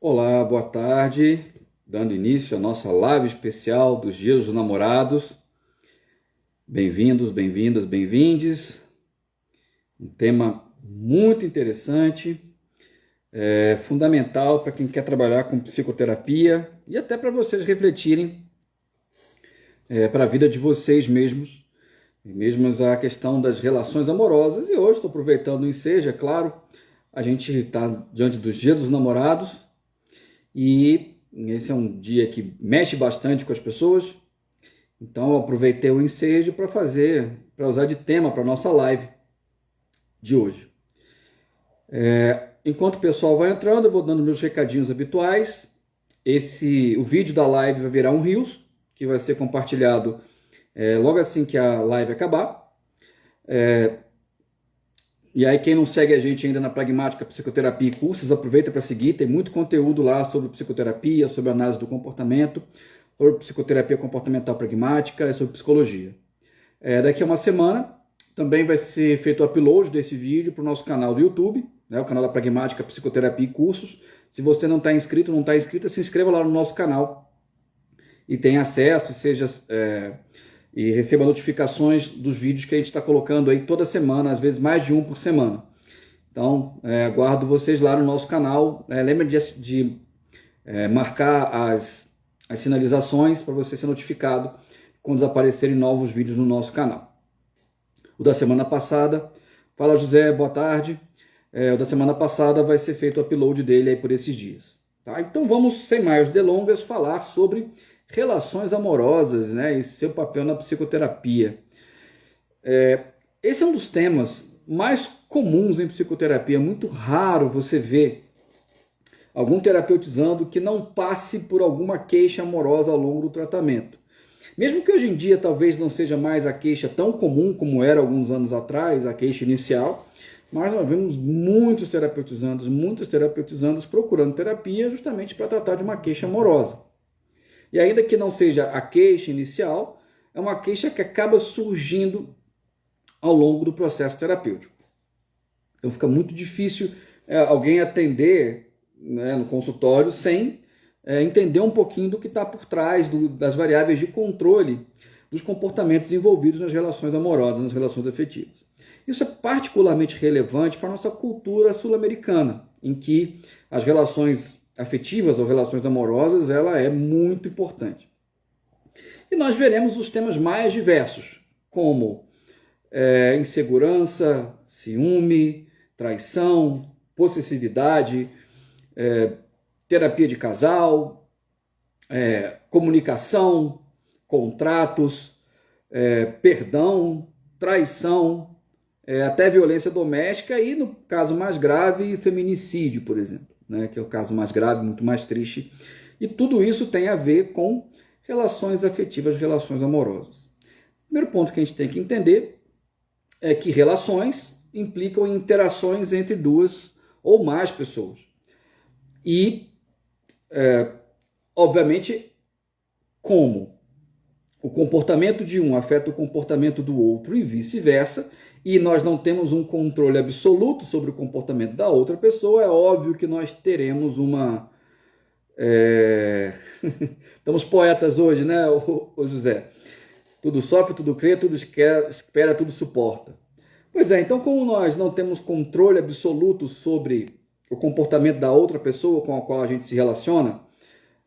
Olá, boa tarde. Dando início à nossa live especial dos Dias dos Namorados. Bem-vindos, bem-vindas, bem-vindes. Um tema muito interessante, fundamental para quem quer trabalhar com psicoterapia e até para vocês refletirem para a vida de vocês mesmos a questão das relações amorosas. E hoje estou aproveitando o ensejo, é claro, a gente está diante dos Dias dos Namorados e esse é um dia que mexe bastante com as pessoas. Então eu aproveitei o ensejo para usar de tema para a nossa live de hoje. Enquanto o pessoal vai entrando, eu vou dando meus recadinhos habituais. O vídeo da live vai virar um Reels, que vai ser compartilhado logo assim que a live acabar. E aí quem não segue a gente ainda na Pragmática Psicoterapia e Cursos, aproveita para seguir, tem muito conteúdo lá sobre psicoterapia, sobre análise do comportamento, sobre psicoterapia comportamental pragmática e sobre psicologia. Daqui a uma semana também vai ser feito o upload desse vídeo para o nosso canal do YouTube, o canal da Pragmática Psicoterapia e Cursos. Se você não está inscrito, se inscreva lá no nosso canal e tenha acesso, e receba notificações dos vídeos que a gente está colocando aí toda semana, às vezes mais de um por semana. Então, aguardo vocês lá no nosse canal. Lembre de marcar as sinalizações para você ser notificado quando aparecerem novos vídeos no nosso canal. O da semana passada, fala José, boa tarde. O da semana passada vai ser feito o upload dele aí por esses dias. Tá? Então vamos, sem mais delongas, falar sobre relações amorosas, e seu papel na psicoterapia. Esse é um dos temas mais comuns em psicoterapia. É muito raro você ver algum terapeutizando que não passe por alguma queixa amorosa ao longo do tratamento. Mesmo que hoje em dia talvez não seja mais a queixa tão comum como era alguns anos atrás, a queixa inicial, mas nós vemos muitos terapeutizandos procurando terapia justamente para tratar de uma queixa amorosa. E ainda que não seja a queixa inicial, é uma queixa que acaba surgindo ao longo do processo terapêutico. Então fica muito difícil alguém atender no consultório sem entender um pouquinho do que está por trás das variáveis de controle dos comportamentos envolvidos nas relações amorosas, nas relações afetivas. Isso é particularmente relevante para a nossa cultura sul-americana, em que as relações afetivas ou relações amorosas, ela é muito importante. E nós veremos os temas mais diversos, como insegurança, ciúme, traição, possessividade, terapia de casal, comunicação, contratos, perdão, traição, até violência doméstica e, no caso mais grave, feminicídio, por exemplo, que é o caso mais grave, muito mais triste. E tudo isso tem a ver com relações afetivas, relações amorosas. O primeiro ponto que a gente tem que entender é que relações implicam interações entre duas ou mais pessoas. E, obviamente, como o comportamento de um afeta o comportamento do outro e vice-versa, e nós não temos um controle absoluto sobre o comportamento da outra pessoa, é óbvio que nós teremos uma... Estamos poetas hoje, né, ô José? Tudo sofre, tudo crê, tudo espera, tudo suporta. Pois é, então como nós não temos controle absoluto sobre o comportamento da outra pessoa com a qual a gente se relaciona,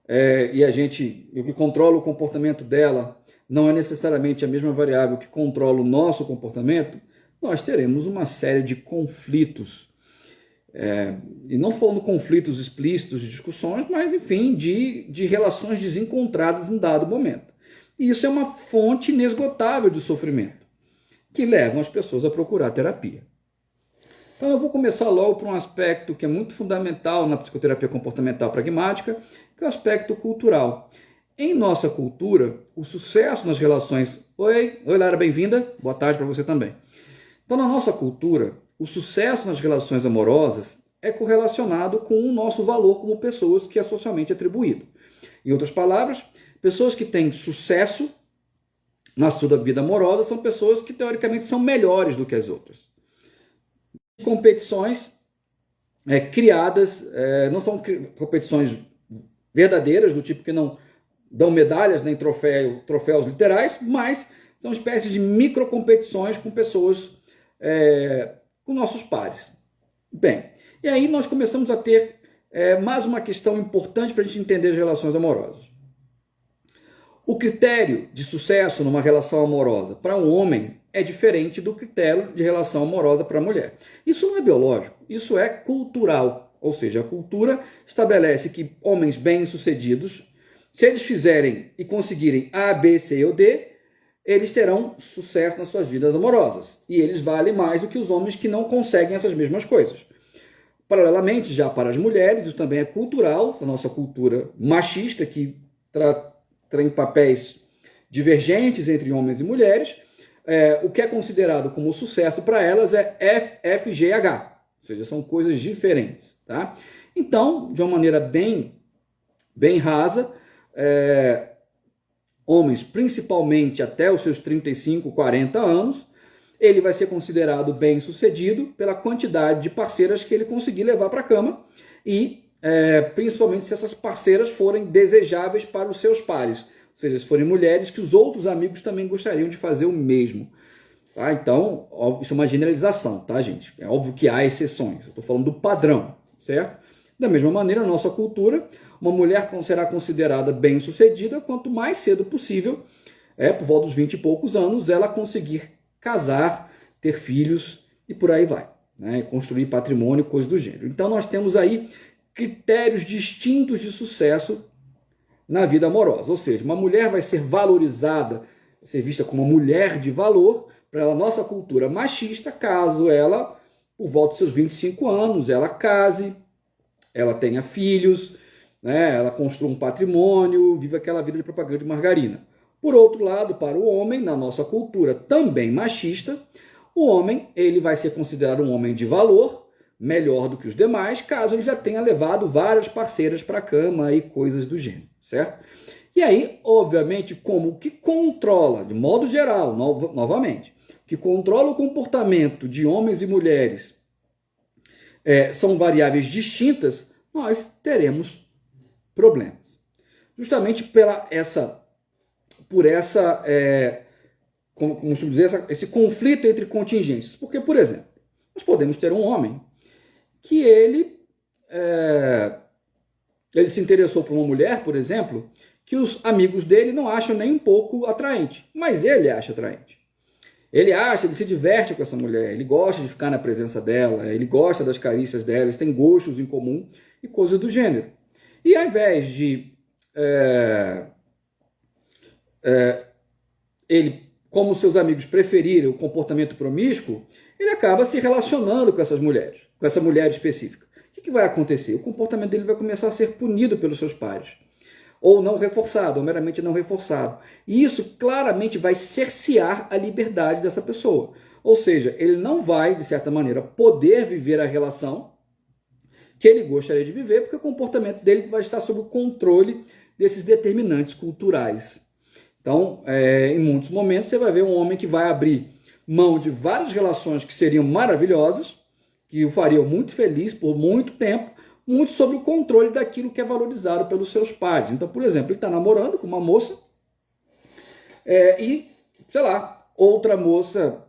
o que controla o comportamento dela não é necessariamente a mesma variável que controla o nosso comportamento, nós teremos uma série de conflitos. E não falando conflitos explícitos de discussões, mas, enfim, de relações desencontradas em dado momento. E isso é uma fonte inesgotável de sofrimento, que levam as pessoas a procurar terapia. Então eu vou começar logo por um aspecto que é muito fundamental na psicoterapia comportamental pragmática, que é o aspecto cultural. Em nossa cultura, o sucesso nas relações... Oi Lara, bem-vinda. Boa tarde para você também. Então, na nossa cultura, o sucesso nas relações amorosas é correlacionado com o nosso valor como pessoas que é socialmente atribuído. Em outras palavras, pessoas que têm sucesso na sua vida amorosa são pessoas que, teoricamente, são melhores do que as outras. Competições, criadas, não são competições verdadeiras, do tipo que não dão medalhas nem troféus literais, mas são espécies de microcompetições com pessoas, com nossos pares. Bem, e aí nós começamos a ter mais uma questão importante para a gente entender as relações amorosas. O critério de sucesso numa relação amorosa para um homem é diferente do critério de relação amorosa para a mulher. Isso não é biológico, isso é cultural. Ou seja, a cultura estabelece que homens bem-sucedidos, se eles fizerem e conseguirem A, B, C ou D, eles terão sucesso nas suas vidas amorosas. E eles valem mais do que os homens que não conseguem essas mesmas coisas. Paralelamente, já para as mulheres, isso também é cultural, a nossa cultura machista, que tem papéis divergentes entre homens e mulheres. O que é considerado como sucesso para elas é F, G, H. Ou seja, são coisas diferentes. Tá? Então, de uma maneira bem rasa, homens, principalmente até os seus 35, 40 anos, ele vai ser considerado bem-sucedido pela quantidade de parceiras que ele conseguir levar para a cama e principalmente se essas parceiras forem desejáveis para os seus pares, ou seja, se forem mulheres que os outros amigos também gostariam de fazer o mesmo. Tá? Então, isso é uma generalização, tá, gente? É óbvio que há exceções, eu estou falando do padrão, certo? Da mesma maneira, na nossa cultura, uma mulher será considerada bem-sucedida quanto mais cedo possível, por volta dos 20 e poucos anos, ela conseguir casar, ter filhos e por aí vai, né? Construir patrimônio, coisas do gênero. Então, nós temos aí critérios distintos de sucesso na vida amorosa. Ou seja, uma mulher vai ser valorizada, vai ser vista como uma mulher de valor para a nossa cultura machista, caso ela, por volta dos seus 25 anos, ela case, ela tenha filhos, né, ela construa um patrimônio, viva aquela vida de propaganda de margarina. Por outro lado, para o homem, na nossa cultura também machista, o homem ele vai ser considerado um homem de valor, melhor do que os demais, caso ele já tenha levado várias parceiras para a cama e coisas do gênero, certo? E aí, obviamente, como o que controla, de modo geral, novamente, que controla o comportamento de homens e mulheres são variáveis distintas, nós teremos problemas. Justamente como costumo dizer, esse conflito entre contingências. Porque, por exemplo, nós podemos ter um homem que ele se interessou por uma mulher, por exemplo, que os amigos dele não acham nem um pouco atraente, mas ele acha atraente. Ele se diverte com essa mulher, ele gosta de ficar na presença dela, ele gosta das carícias dela, eles têm gostos em comum e coisas do gênero. E ao invés de ele, como seus amigos preferirem o comportamento promíscuo, ele acaba se relacionando com essas mulheres, com essa mulher específica. O que vai acontecer? O comportamento dele vai começar a ser punido pelos seus pares, ou não reforçado, ou meramente não reforçado. E isso claramente vai cercear a liberdade dessa pessoa. Ou seja, ele não vai, de certa maneira, poder viver a relação que ele gostaria de viver, porque o comportamento dele vai estar sob o controle desses determinantes culturais. Então, em muitos momentos, você vai ver um homem que vai abrir mão de várias relações que seriam maravilhosas, que o fariam muito feliz por muito tempo, muito sob o controle daquilo que é valorizado pelos seus pais. Então, por exemplo, ele está namorando com uma moça e, sei lá, outra moça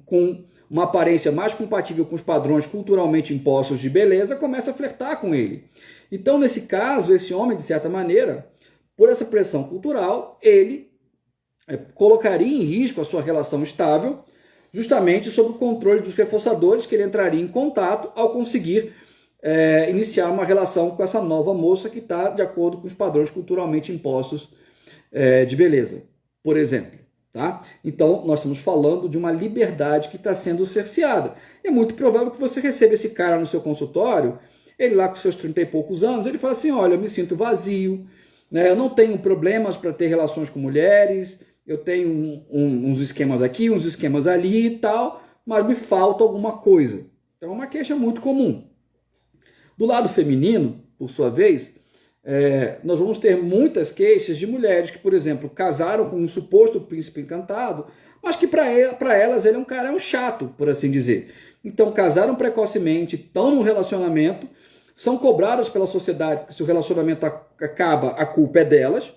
com uma aparência mais compatível com os padrões culturalmente impostos de beleza começa a flertar com ele. Então, nesse caso, esse homem, de certa maneira, por essa pressão cultural, ele colocaria em risco a sua relação estável, justamente sob o controle dos reforçadores que ele entraria em contato ao conseguir iniciar uma relação com essa nova moça que está de acordo com os padrões culturalmente impostos de beleza, por exemplo. Tá? Então, nós estamos falando de uma liberdade que está sendo cerceada. É muito provável que você receba esse cara no seu consultório, ele lá com seus 30 e poucos anos, ele fala assim, olha, eu me sinto vazio, né? Eu não tenho problemas para ter relações com mulheres, eu tenho uns esquemas aqui, uns esquemas ali e tal, mas me falta alguma coisa. Então é uma queixa muito comum. Do lado feminino, por sua vez, nós vamos ter muitas queixas de mulheres que, por exemplo, casaram com um suposto príncipe encantado, mas que para elas ele é um chato, por assim dizer. então casaram precocemente, estão num relacionamento, são cobradas pela sociedade, porque se o relacionamento acaba, a culpa é delas,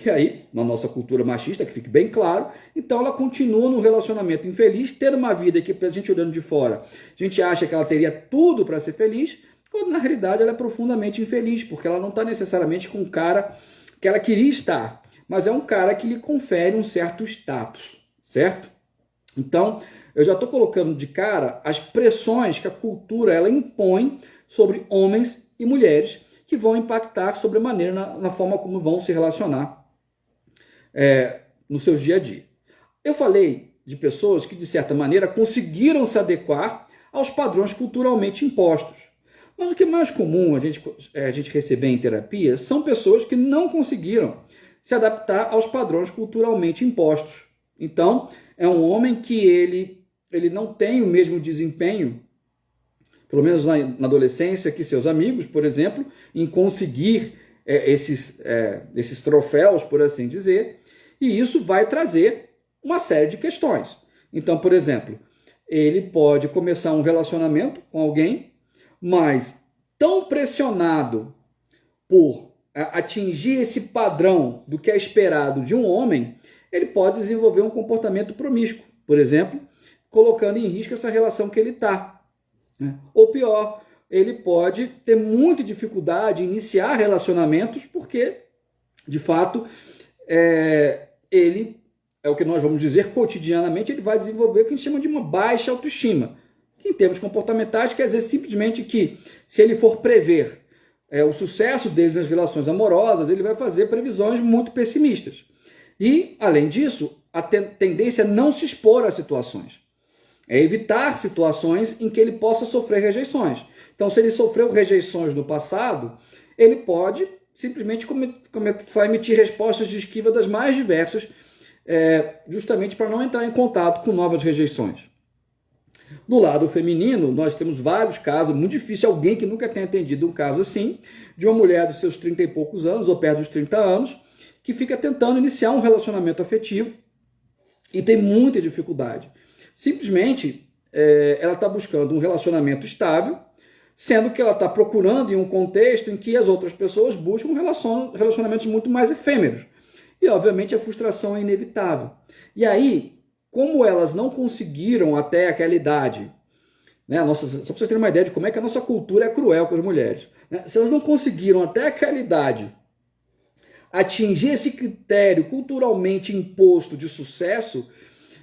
e aí, na nossa cultura machista, que fique bem claro, então ela continua num relacionamento infeliz, tendo uma vida que, a gente olhando de fora, a gente acha que ela teria tudo para ser feliz, quando na realidade ela é profundamente infeliz, porque ela não está necessariamente com um cara que ela queria estar, mas é um cara que lhe confere um certo status, certo? Então, eu já estou colocando de cara as pressões que a cultura ela impõe sobre homens e mulheres que vão impactar sobre a maneira, na forma como vão se relacionar no seu dia a dia. Eu falei de pessoas que, de certa maneira, conseguiram se adequar aos padrões culturalmente impostos. Mas o que é mais comum a gente receber em terapia são pessoas que não conseguiram se adaptar aos padrões culturalmente impostos. Então, é um homem que ele não tem o mesmo desempenho, pelo menos na adolescência, que seus amigos, por exemplo, em conseguir esses troféus, por assim dizer, e isso vai trazer uma série de questões. Então, por exemplo, ele pode começar um relacionamento com alguém, mas tão pressionado por atingir esse padrão do que é esperado de um homem, ele pode desenvolver um comportamento promíscuo, por exemplo, colocando em risco essa relação que ele está. Ou pior, ele pode ter muita dificuldade em iniciar relacionamentos porque, de fato, ele, é o que nós vamos dizer cotidianamente, ele vai desenvolver o que a gente chama de uma baixa autoestima, que em termos comportamentais quer dizer simplesmente que, se ele for prever o sucesso dele nas relações amorosas, ele vai fazer previsões muito pessimistas. E, além disso, a tendência é não se expor a situações. É evitar situações em que ele possa sofrer rejeições. Então, se ele sofreu rejeições no passado, ele pode simplesmente começar a emitir respostas de esquiva das mais diversas, justamente para não entrar em contato com novas rejeições. Do lado feminino, nós temos vários casos, muito difícil alguém que nunca tenha atendido um caso assim, de uma mulher dos seus 30 e poucos anos, ou perto dos 30 anos, que fica tentando iniciar um relacionamento afetivo e tem muita dificuldade. Simplesmente, ela está buscando um relacionamento estável, sendo que ela está procurando em um contexto em que as outras pessoas buscam relacionamentos muito mais efêmeros. E, obviamente, a frustração é inevitável. E aí, como elas não conseguiram até aquela idade, né, só para vocês terem uma ideia de como é que a nossa cultura é cruel com as mulheres, né? Se elas não conseguiram até aquela idade atingir esse critério culturalmente imposto de sucesso,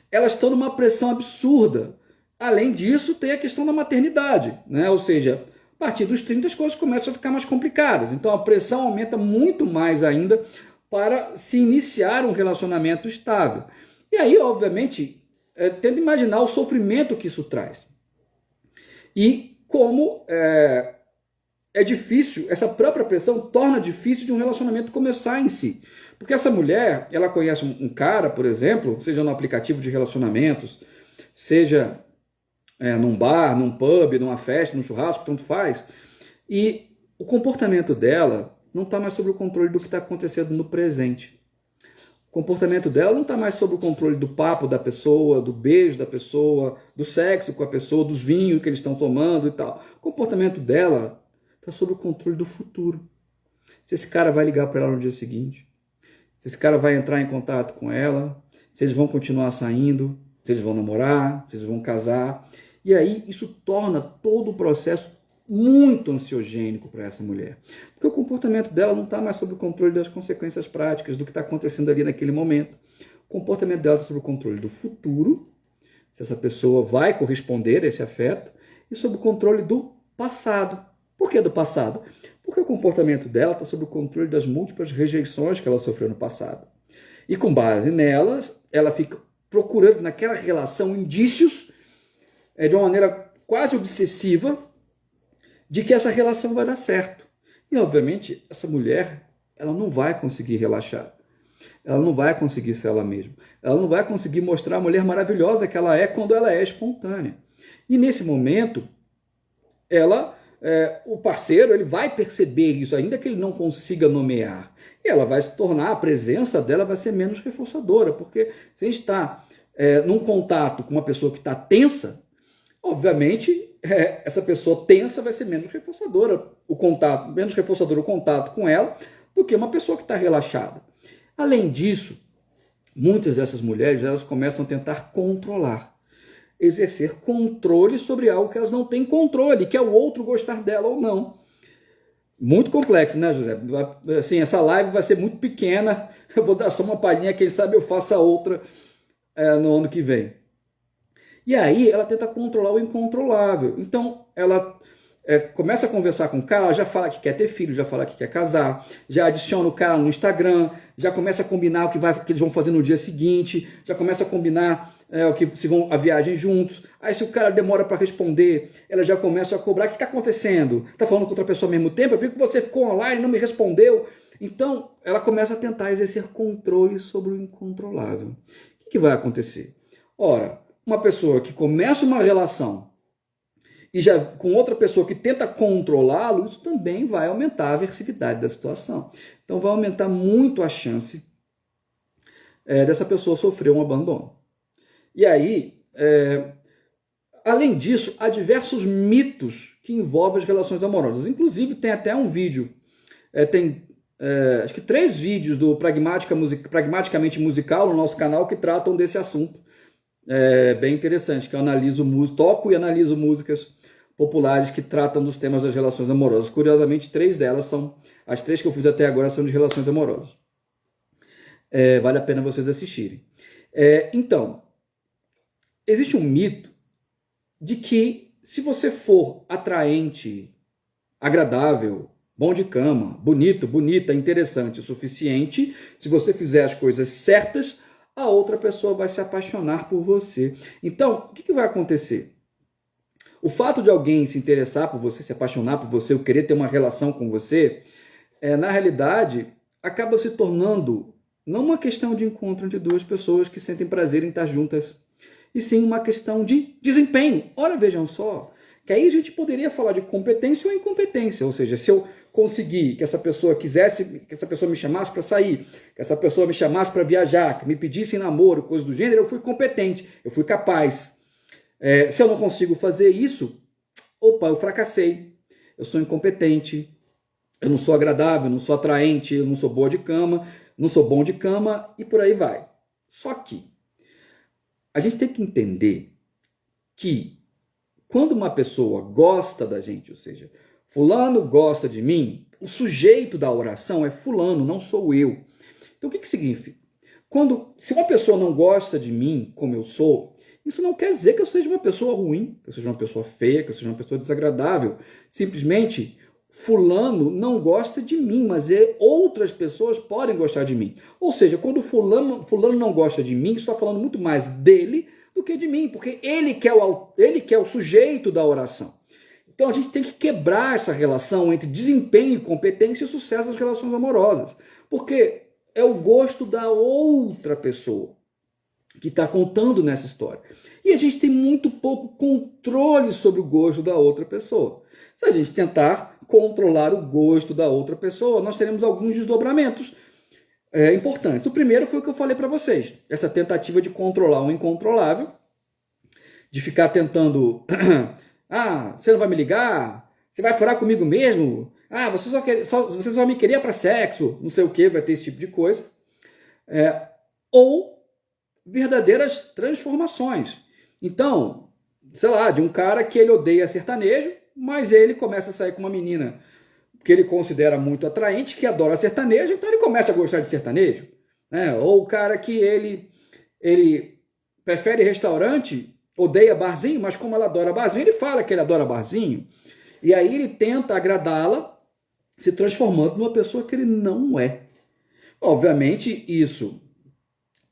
elas estão numa pressão absurda. Além disso, tem a questão da maternidade, né? Ou seja, a partir dos 30 as coisas começam a ficar mais complicadas. Então a pressão aumenta muito mais ainda para se iniciar um relacionamento estável. E aí, obviamente, tenta imaginar o sofrimento que isso traz. E como é difícil, essa própria pressão torna difícil de um relacionamento começar em si. Porque essa mulher, ela conhece um cara, por exemplo, seja no aplicativo de relacionamentos, seja num bar, num pub, numa festa, num churrasco, tanto faz, e o comportamento dela não está mais sob o controle do que está acontecendo no presente. O comportamento dela não está mais sob o controle do papo da pessoa, do beijo da pessoa, do sexo com a pessoa, dos vinhos que eles estão tomando e tal. O comportamento dela está sob o controle do futuro. Se esse cara vai ligar para ela no dia seguinte, se esse cara vai entrar em contato com ela, se eles vão continuar saindo, se eles vão namorar, se eles vão casar. E aí isso torna todo o processo muito ansiogênico para essa mulher. Porque o comportamento dela não está mais sob o controle das consequências práticas do que está acontecendo ali naquele momento. O comportamento dela está sob o controle do futuro, se essa pessoa vai corresponder a esse afeto, e sob o controle do passado. Por que do passado? Porque o comportamento dela está sob o controle das múltiplas rejeições que ela sofreu no passado. E com base nelas, ela fica procurando naquela relação indícios, de uma maneira quase obsessiva, de que essa relação vai dar certo. E, obviamente, essa mulher, ela não vai conseguir relaxar. Ela não vai conseguir ser ela mesma. Ela não vai conseguir mostrar a mulher maravilhosa que ela é quando ela é espontânea. E, nesse momento, o parceiro ele vai perceber isso, ainda que ele não consiga nomear. E ela vai se tornar, a presença dela vai ser menos reforçadora, porque se a gente está num contato com uma pessoa que está tensa, Obviamente, essa pessoa tensa vai ser menos reforçadora o contato com ela do que uma pessoa que está relaxada. Além disso, muitas dessas mulheres elas começam a tentar controlar, exercer controle sobre algo que elas não têm controle, que é o outro gostar dela ou não. Muito complexo, né, José? Assim, essa live vai ser muito pequena, eu vou dar só uma palhinha, quem sabe eu faça outra no ano que vem. E aí ela tenta controlar o incontrolável. Então ela começa a conversar com o cara, já fala que quer ter filho, já fala que quer casar, já adiciona o cara no Instagram, já começa a combinar que eles vão fazer no dia seguinte, já começa a combinar se vão a viagem juntos. Aí se o cara demora para responder, ela já começa a cobrar. O que está acontecendo? Está falando com outra pessoa ao mesmo tempo? Eu vi que você ficou online e não me respondeu. Então ela começa a tentar exercer controle sobre o incontrolável. O que vai acontecer? Ora, uma pessoa que começa uma relação e já com outra pessoa que tenta controlá-lo, isso também vai aumentar a aversividade da situação. Então vai aumentar muito a chance dessa pessoa sofrer um abandono. E aí, além disso, há diversos mitos que envolvem as relações amorosas. Inclusive, tem até um vídeo, acho que 3 vídeos do Pragmaticamente Musical no nosso canal que tratam desse assunto. Bem interessante, que eu toco e analiso músicas populares que tratam dos temas das relações amorosas. Curiosamente, 3 delas são, as 3 que eu fiz até agora são de relações amorosas. Vale a pena vocês assistirem. Então, existe um mito de que se você for atraente, agradável, bom de cama, bonito, bonita, interessante o suficiente, se você fizer as coisas certas, a outra pessoa vai se apaixonar por você. Então, o que vai acontecer? O fato de alguém se interessar por você, se apaixonar por você, ou querer ter uma relação com você, na realidade, acaba se tornando não uma questão de encontro de 2 pessoas que sentem prazer em estar juntas, e sim uma questão de desempenho. Ora, vejam só, que aí a gente poderia falar de competência ou incompetência, ou seja, se eu conseguir que essa pessoa quisesse, que essa pessoa me chamasse para sair, que essa pessoa me chamasse para viajar, que me pedisse em namoro, coisa do gênero, eu fui competente, eu fui capaz. Se eu não consigo fazer isso, eu fracassei, eu sou incompetente, eu não sou agradável, eu não sou atraente, eu não sou boa de cama, não sou bom de cama e por aí vai. Só que a gente tem que entender que quando uma pessoa gosta da gente, ou seja, fulano gosta de mim, o sujeito da oração é fulano, não sou eu. Então o que significa? Se uma pessoa não gosta de mim como eu sou, isso não quer dizer que eu seja uma pessoa ruim, que eu seja uma pessoa feia, que eu seja uma pessoa desagradável. Simplesmente, fulano não gosta de mim, mas outras pessoas podem gostar de mim. Ou seja, quando fulano não gosta de mim, está falando muito mais dele do que de mim, porque ele que é o sujeito da oração. Então a gente tem que quebrar essa relação entre desempenho e competência e sucesso das relações amorosas, porque é o gosto da outra pessoa que está contando nessa história. E a gente tem muito pouco controle sobre o gosto da outra pessoa. Se a gente tentar controlar o gosto da outra pessoa, nós teremos alguns desdobramentos importantes. O primeiro foi o que eu falei para vocês, essa tentativa de controlar o incontrolável, de ficar tentando, você não vai me ligar? Você vai furar comigo mesmo? Você só me queria para sexo, não sei o que, vai ter esse tipo de coisa. Ou verdadeiras transformações. Então, sei lá, de um cara que ele odeia sertanejo, mas ele começa a sair com uma menina que ele considera muito atraente, que adora sertanejo, então ele começa a gostar de sertanejo. Ou o cara que ele prefere restaurante, odeia barzinho, mas como ela adora barzinho, ele fala que ele adora barzinho. E aí ele tenta agradá-la, se transformando numa pessoa que ele não é. Obviamente, isso,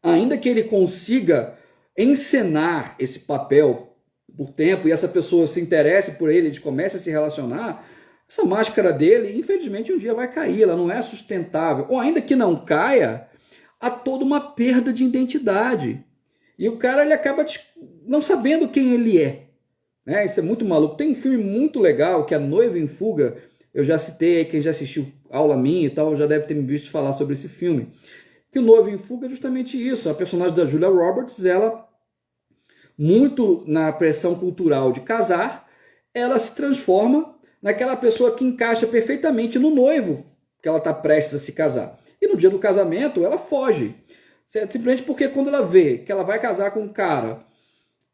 ainda que ele consiga encenar esse papel por tempo e essa pessoa se interesse por ele, eles comecem a se relacionar, essa máscara dele, infelizmente, um dia vai cair, ela não é sustentável. Ou ainda que não caia, há toda uma perda de identidade. E o cara ele acaba não sabendo quem ele é. Isso é muito maluco. Tem um filme muito legal, que é Noiva em Fuga. Eu já citei, quem já assistiu aula minha e tal, já deve ter me visto falar sobre esse filme. Que o Noiva em Fuga é justamente isso. A personagem da Julia Roberts, ela muito na pressão cultural de casar, ela se transforma naquela pessoa que encaixa perfeitamente no noivo que ela está prestes a se casar. E no dia do casamento, ela foge. Simplesmente porque quando ela vê que ela vai casar com um cara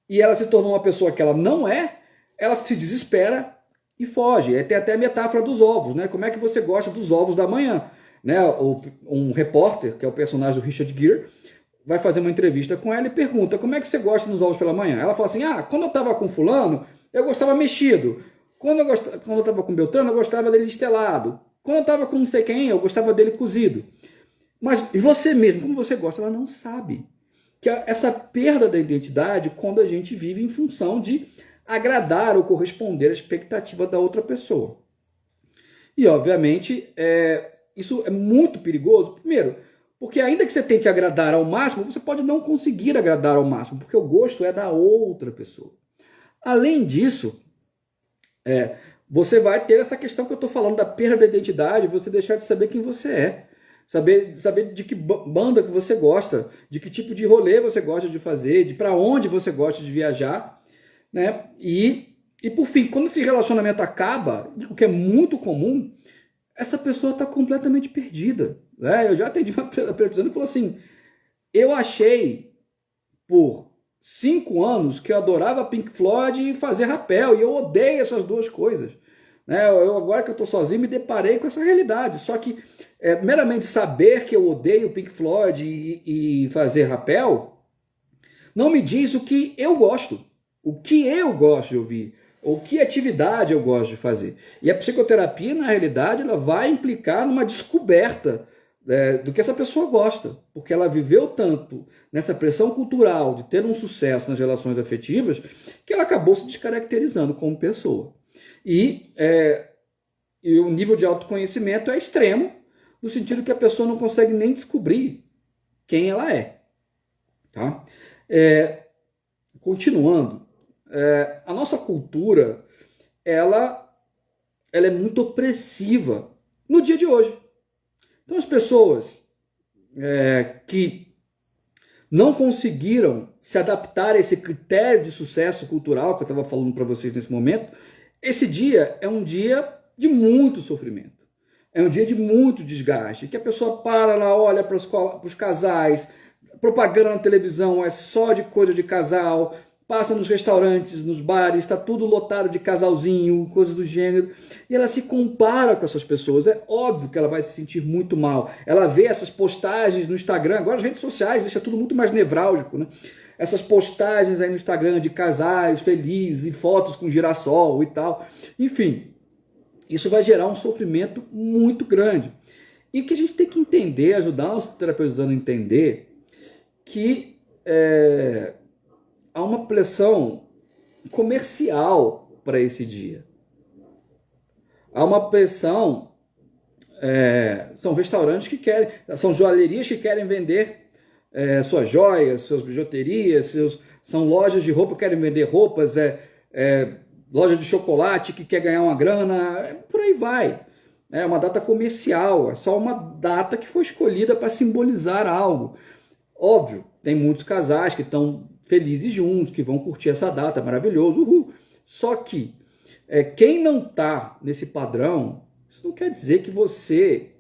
e ela se tornou uma pessoa que ela não é, ela se desespera e foge. Tem até a metáfora dos ovos, né? Como é que você gosta dos ovos da manhã? Né? Um repórter, que é o personagem do Richard Gere, vai fazer uma entrevista com ela e pergunta: como é que você gosta dos ovos pela manhã? Ela fala assim: quando eu estava com fulano, eu gostava mexido. Quando eu estava com Beltrano, eu gostava dele estelado. Quando eu estava com não sei quem, eu gostava dele cozido. Mas e você mesmo, como você gosta? Ela não sabe. Que essa perda da identidade quando a gente vive em função de agradar ou corresponder à expectativa da outra pessoa. E, obviamente, isso é muito perigoso. Primeiro, porque ainda que você tente agradar ao máximo, você pode não conseguir agradar ao máximo, porque o gosto é da outra pessoa. Além disso, você vai ter essa questão que eu estou falando da perda da identidade, você deixar de saber quem você é. Saber de que banda que você gosta, de que tipo de rolê você gosta de fazer, de para onde você gosta de viajar, né? E por fim, quando esse relacionamento acaba, o que é muito comum, essa pessoa está completamente perdida, né? Eu já atendi uma terapeuta e falou assim: eu achei por 5 anos que eu adorava Pink Floyd e fazer rapel, e eu odeio essas duas coisas. Né? Agora que eu estou sozinho, me deparei com essa realidade. Só que meramente saber que eu odeio Pink Floyd e fazer rapel não me diz o que eu gosto, o que eu gosto de ouvir, ou que atividade eu gosto de fazer. E a psicoterapia, na realidade, ela vai implicar numa descoberta do que essa pessoa gosta, porque ela viveu tanto nessa pressão cultural de ter um sucesso nas relações afetivas que ela acabou se descaracterizando como pessoa. E o nível de autoconhecimento é extremo, no sentido que a pessoa não consegue nem descobrir quem ela é. Tá? Continuando, a nossa cultura ela é muito opressiva no dia de hoje. Então as pessoas que não conseguiram se adaptar a esse critério de sucesso cultural que eu estava falando para vocês nesse momento, esse dia é um dia de muito sofrimento. É um dia de muito desgaste, que a pessoa para lá, olha para os casais, propaganda na televisão é só de coisa de casal, passa nos restaurantes, nos bares, está tudo lotado de casalzinho, coisas do gênero, e ela se compara com essas pessoas. É óbvio que ela vai se sentir muito mal. Ela vê essas postagens no Instagram, agora as redes sociais deixa tudo muito mais nevrálgico, né? Essas postagens aí no Instagram de casais felizes e fotos com girassol e tal. Enfim, isso vai gerar um sofrimento muito grande. E o que a gente tem que entender, ajudar os terapeutas a entender, que há uma pressão comercial para esse dia. Há uma pressão, são restaurantes que querem, são joalherias que querem vender suas joias, suas bijuterias, são lojas de roupa que querem vender roupas, loja de chocolate que quer ganhar uma grana, por aí vai. É uma data comercial, é só uma data que foi escolhida para simbolizar algo. Óbvio, tem muitos casais que estão felizes juntos, que vão curtir essa data, maravilhoso, uhul. Só que quem não está nesse padrão, isso não quer dizer que você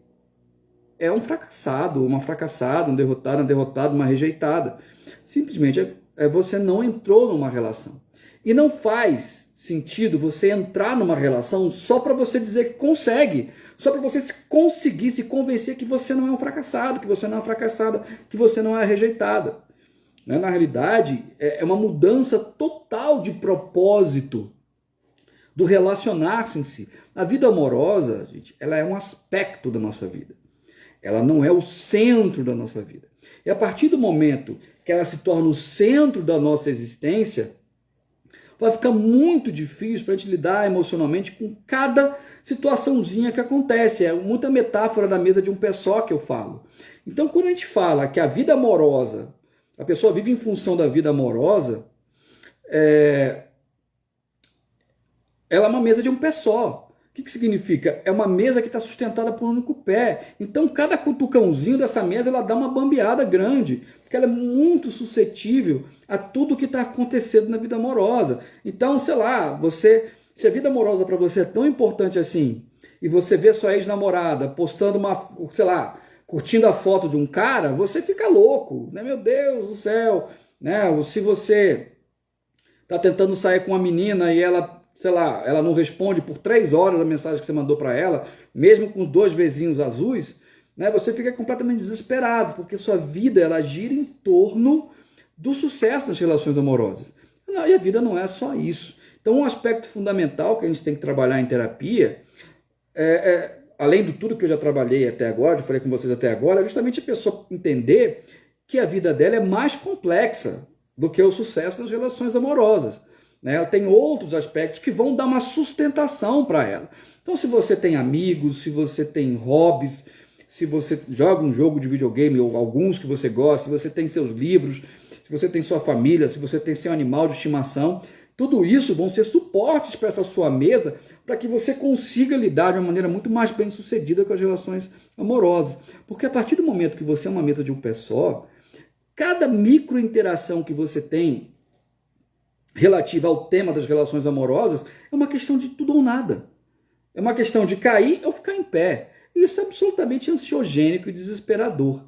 é um fracassado, uma fracassada, um derrotado, uma derrotada, uma rejeitada. Simplesmente você não entrou numa relação. E não faz sentido você entrar numa relação só para você dizer que consegue, só para você conseguir se convencer que você não é um fracassado, que você não é uma fracassada, que você não é rejeitada. Na realidade, é uma mudança total de propósito do relacionar-se em si. A vida amorosa, gente, ela é um aspecto da nossa vida. Ela não é o centro da nossa vida. E a partir do momento que ela se torna o centro da nossa existência, vai ficar muito difícil para a gente lidar emocionalmente com cada situaçãozinha que acontece. É muita metáfora da mesa de um pé só que eu falo. Então, quando a gente fala que a vida amorosa, a pessoa vive em função da vida amorosa, ela é uma mesa de um pé só. que significa? É uma mesa que está sustentada por um único pé. Então, cada cutucãozinho dessa mesa, ela dá uma bambeada grande, porque ela é muito suscetível a tudo que está acontecendo na vida amorosa. Então, sei lá, se a vida amorosa para você é tão importante assim, e você vê sua ex-namorada postando sei lá, curtindo a foto de um cara, você fica louco, né? Meu Deus do céu, né? Se você está tentando sair com uma menina e ela, sei lá, ela não responde por 3 horas a mensagem que você mandou para ela, mesmo com os 2 vezinhos azuis, né? Você fica completamente desesperado, porque sua vida ela gira em torno do sucesso das relações amorosas. E a vida não é só isso. Então, um aspecto fundamental que a gente tem que trabalhar em terapia além de tudo que eu já trabalhei até agora, já falei com vocês até agora, é justamente a pessoa entender que a vida dela é mais complexa do que o sucesso das relações amorosas. Né? Ela tem outros aspectos que vão dar uma sustentação para ela. Então, se você tem amigos, se você tem hobbies, se você joga um jogo de videogame ou alguns que você gosta, se você tem seus livros, se você tem sua família, se você tem seu animal de estimação, tudo isso vão ser suportes para essa sua mesa para que você consiga lidar de uma maneira muito mais bem sucedida com as relações amorosas. Porque a partir do momento que você é uma mesa de um pé só, cada micro interação que você tem relativa ao tema das relações amorosas é uma questão de tudo ou nada. É uma questão de cair ou ficar em pé. E isso é absolutamente ansiogênico e desesperador.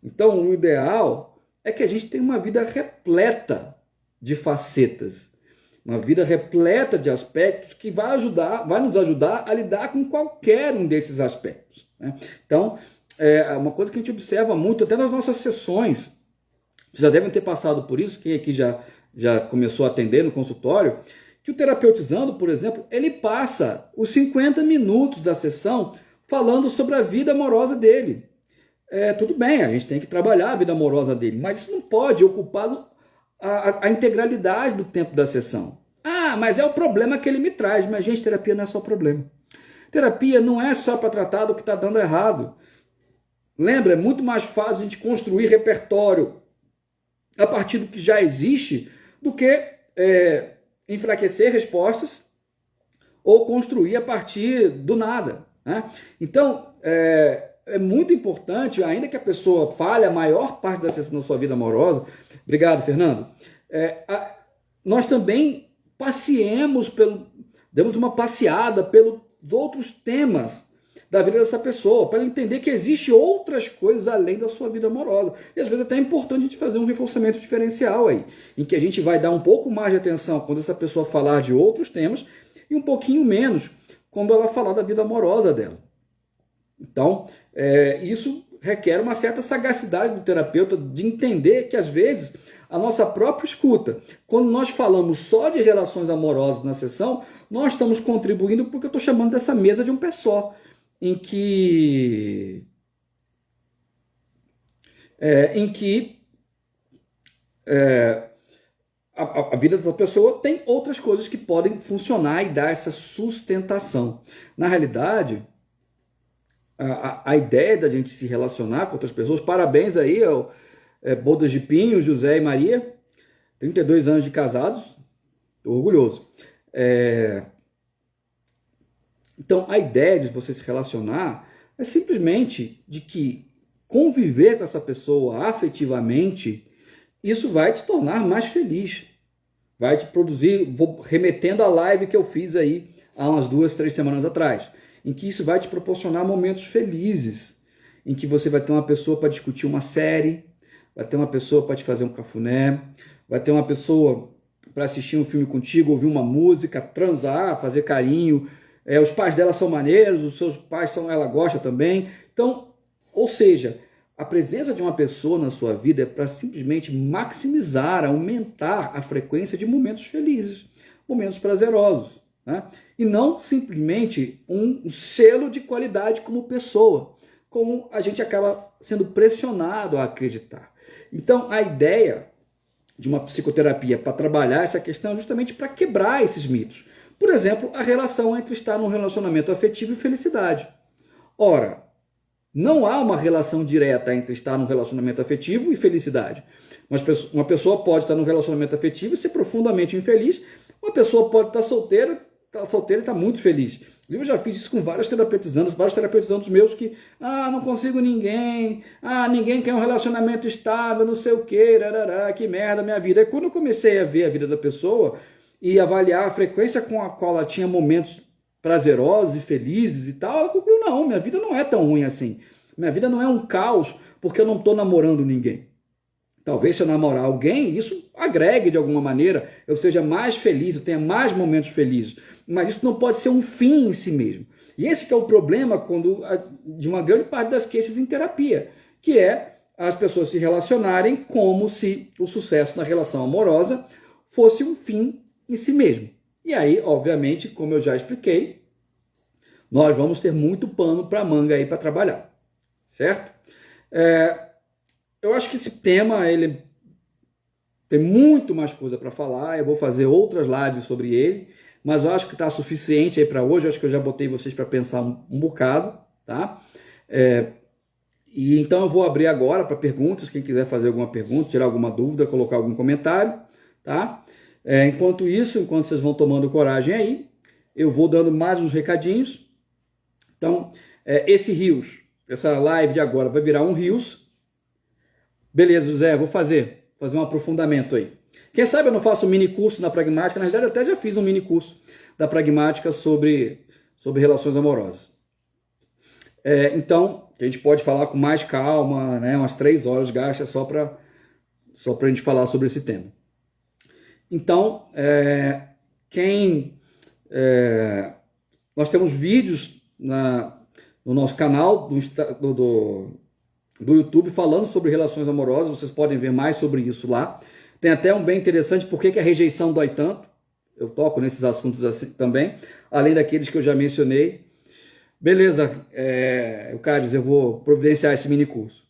Então, o ideal é que a gente tenha uma vida repleta de facetas. Uma vida repleta de aspectos que vai nos ajudar a lidar com qualquer um desses aspectos. Né? Então, é uma coisa que a gente observa muito, até nas nossas sessões. Vocês já devem ter passado por isso, quem aqui já começou a atender no consultório, que o terapeutizando, por exemplo, ele passa os 50 minutos da sessão falando sobre a vida amorosa dele. Tudo bem, a gente tem que trabalhar a vida amorosa dele, mas isso não pode ocupar a integralidade do tempo da sessão. Ah, mas é o problema que ele me traz. Mas, gente, terapia não é só problema. Terapia não é só para tratar do que está dando errado. Lembra, é muito mais fácil a gente construir repertório a partir do que já existe do que enfraquecer respostas ou construir a partir do nada. Né? Então, é muito importante, ainda que a pessoa falhe a maior parte da sessão da sua vida amorosa, obrigado, Fernando, nós também demos uma passeada pelos outros temas da vida dessa pessoa, para ela entender que existe outras coisas além da sua vida amorosa. E às vezes até é importante a gente fazer um reforçamento diferencial aí, em que a gente vai dar um pouco mais de atenção quando essa pessoa falar de outros temas e um pouquinho menos quando ela falar da vida amorosa dela. Então, isso requer uma certa sagacidade do terapeuta de entender que, às vezes, a nossa própria escuta, quando nós falamos só de relações amorosas na sessão, nós estamos contribuindo porque eu estou chamando dessa mesa de um pé só, em que a vida dessa pessoa tem outras coisas que podem funcionar e dar essa sustentação. Na realidade, a ideia da gente se relacionar com outras pessoas, parabéns aí ao Bodas de Pinho, José e Maria, 32 anos de casados, estou orgulhoso. Então, a ideia de você se relacionar é simplesmente de que conviver com essa pessoa afetivamente, isso vai te tornar mais feliz, vai te produzir, vou remetendo à live que eu fiz aí há umas 2, 3 semanas atrás, em que isso vai te proporcionar momentos felizes, em que você vai ter uma pessoa para discutir uma série, vai ter uma pessoa para te fazer um cafuné, vai ter uma pessoa para assistir um filme contigo, ouvir uma música, transar, fazer carinho. Os pais dela são maneiros, os seus pais ela gosta também. Então, ou seja, a presença de uma pessoa na sua vida é para simplesmente maximizar, aumentar a frequência de momentos felizes, momentos prazerosos. Né? E não simplesmente um selo de qualidade como pessoa, como a gente acaba sendo pressionado a acreditar. Então, a ideia de uma psicoterapia para trabalhar essa questão é justamente para quebrar esses mitos. Por exemplo, a relação entre estar num relacionamento afetivo e felicidade. Ora, não há uma relação direta entre estar num relacionamento afetivo e felicidade. Uma pessoa pode estar num relacionamento afetivo e ser profundamente infeliz. Uma pessoa pode estar solteira e estar muito feliz. Eu já fiz isso com vários terapeutas meus que, não consigo ninguém, ninguém quer um relacionamento estável, não sei o que, que merda minha vida. E quando eu comecei a ver a vida da pessoa e avaliar a frequência com a qual ela tinha momentos prazerosos e felizes e tal, ela concluiu, não, minha vida não é tão ruim assim. Minha vida não é um caos porque eu não estou namorando ninguém. Talvez se eu namorar alguém, isso agregue de alguma maneira, eu seja mais feliz, eu tenha mais momentos felizes. Mas isso não pode ser um fim em si mesmo. E esse que é o problema de uma grande parte das queixas em terapia, que é as pessoas se relacionarem como se o sucesso na relação amorosa fosse um fim em si mesmo. E aí, obviamente, como eu já expliquei, nós vamos ter muito pano para manga aí para trabalhar, certo? Eu acho que esse tema, ele tem muito mais coisa para falar, eu vou fazer outras lives sobre ele, mas eu acho que está suficiente aí para hoje, eu acho que eu já botei vocês para pensar um bocado, tá? E então eu vou abrir agora para perguntas, quem quiser fazer alguma pergunta, tirar alguma dúvida, colocar algum comentário, tá? Enquanto isso, enquanto vocês vão tomando coragem aí, eu vou dando mais uns recadinhos. Então, esse Rios, essa live de agora vai virar um Rios. Beleza, José, vou fazer um aprofundamento aí. Quem sabe eu não faço um mini curso na pragmática, na verdade eu até já fiz um mini curso da pragmática sobre relações amorosas. Então, a gente pode falar com mais calma, né, umas 3 horas gasta só para a gente falar sobre esse tema. Então, nós temos vídeos no nosso canal do YouTube falando sobre relações amorosas, vocês podem ver mais sobre isso lá. Tem até um bem interessante, por que a rejeição dói tanto. Eu toco nesses assuntos assim também, além daqueles que eu já mencionei. Beleza, Carlos, eu vou providenciar esse mini curso.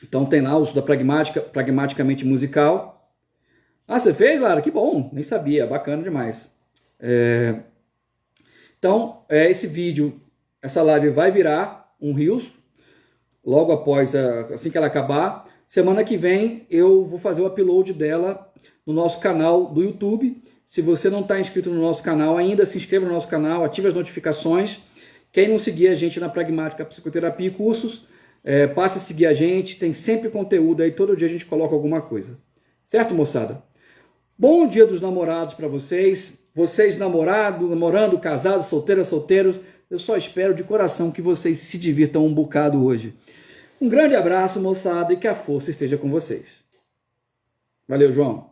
Então tem lá o uso da pragmaticamente musical. Você fez, Lara? Que bom, nem sabia, bacana demais. Então, esse vídeo, essa live vai virar um Reels, logo após, assim que ela acabar. Semana que vem eu vou fazer o upload dela no nosso canal do YouTube. Se você não está inscrito no nosso canal ainda, se inscreva no nosso canal, ative as notificações. Quem não seguir a gente na Pragmática Psicoterapia e Cursos, passe a seguir a gente, tem sempre conteúdo aí, todo dia a gente coloca alguma coisa. Certo, moçada? Bom dia dos namorados para vocês. Vocês namorando, casados, solteiros, eu só espero de coração que vocês se divirtam um bocado hoje. Um grande abraço, moçada, e que a força esteja com vocês. Valeu, João.